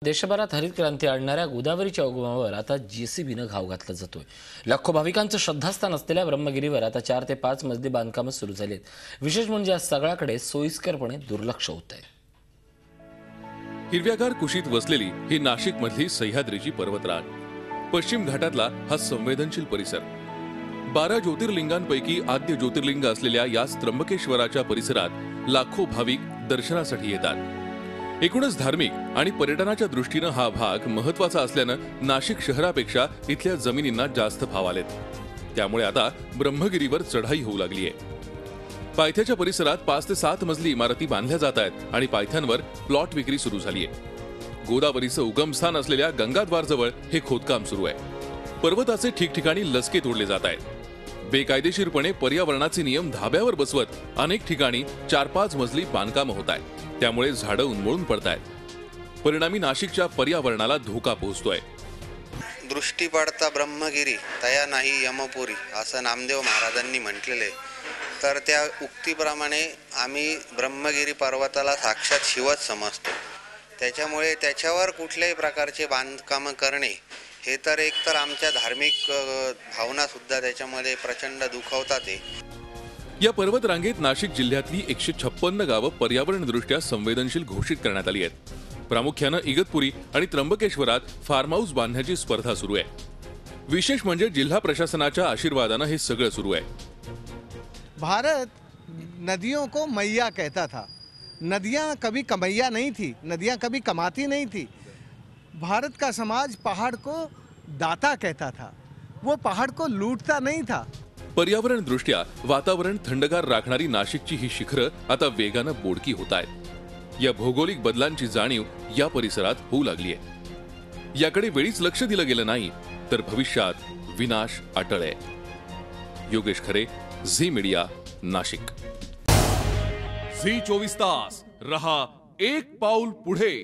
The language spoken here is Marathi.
देशभरात हरित क्रांती आणणाऱ्या गोदावरीच्या उगमावर आता जेसीबीनं घाव घातला जातोय। लाखो भाविकांचं श्रद्धास्थान असलेल्या ब्रह्मगिरीवर आता 4 ते 5 मजली बांधकामं सुरू झालीत। विशेष म्हणजे या सगळ्याकडे सोयीस्करपणे दुर्लक्ष होतंय। हिरव्यागार कुशीत वसलेली ही नाशिकमधली सह्याद्रीची पर्वतरांग, पश्चिम घाटातला हा संवेदनशील परिसर। 12 ज्योतिर्लिंगांपैकी आद्य ज्योतिर्लिंग असलेल्या या त्र्यंबकेश्वराच्या परिसरात लाखो भाविक दर्शनासाठी येतात। एकूणच धार्मिक आणि पर्यटनाच्या दृष्टीने हा भाग महत्त्वाचा असल्यानं नाशिक शहरापेक्षा इथल्या जमिनींना जास्त भाव आलेत। त्यामुळे आता ब्रह्मगिरीवर चढाई होऊ लागली आहे। पायथ्याच्या परिसरात 5 ते 7 मजली इमारती बांधल्या जात आहेत आणि पायथ्यांवर प्लॉट विक्री सुरू झाली आहे। गोदावरीचं उगमस्थान असलेल्या गंगाद्वारजवळ हे खोदकाम सुरू आहे। पर्वताचे ठिकठिकाणी लसके तोडले जात आहेत। बेकायदेशीरपणे पर्यावरणाचे नियम धाब्यावर बसवत अनेक ठिकाणी 4-5 मजली बांधकाम होत आहेत। त्यामुळे झाडं उन्मळून पडतायत। परिणामी नाशिकच्या पर्यावरणाला धोका पोहोचतोय। दृष्टी पडता ब्रह्मगिरी तया नाही यमपुरी असं नामदेव महाराजांनी म्हटलेले। तर त्या उक्तीप्रमाणे आम्ही ब्रह्मगिरी पर्वताला साक्षात शिवच समजतो। त्याच्यामुळे त्याच्यावर कुठल्याही प्रकारचे बांधकाम करणे हे तर एकतर आमच्या धार्मिक भावना सुद्धा त्याच्यामध्ये प्रचंड दुखावतात। या पर्वत रांगेत नाशिक जिल्ह्यातली 156 गावं पर्यावरणदृष्ट्या संवेदनशील घोषित करण्यात आली आहेत। प्रामुख्याने इगतपुरी आणि त्र्यंबकेश्वरात फार्म हाऊस बांधण्याची स्पर्धा सुरू आहे। विशेष म्हणजे जिल्हा प्रशासनाच्या आशीर्वादाने हे सगळं सुरू आहे। भारत नदियों को मैया कहता था। नदियां कभी कमैया नहीं थी, नदियां कभी कमाती नहीं थी। भारत का समाज पहाड़ को दाता कहता था, वो पहाड़ को लूटता नहीं था। पर्यावरण दृष्ट्या वातावरण थंडगार राखणारी नाशिकची ही शिखरं आता वेगानं बोडकी होत आहेत। या भौगोलिक बदलांची जाणीव या परिसरात होऊ लागली आहे। याकडे वेळीच लक्ष दिलं गेलं नाही तर भविष्यात विनाश अटळ आहे। योगेश खरे, झी मीडिया, नाशिक। झी 24 तास रहा एक पाऊल पुढे।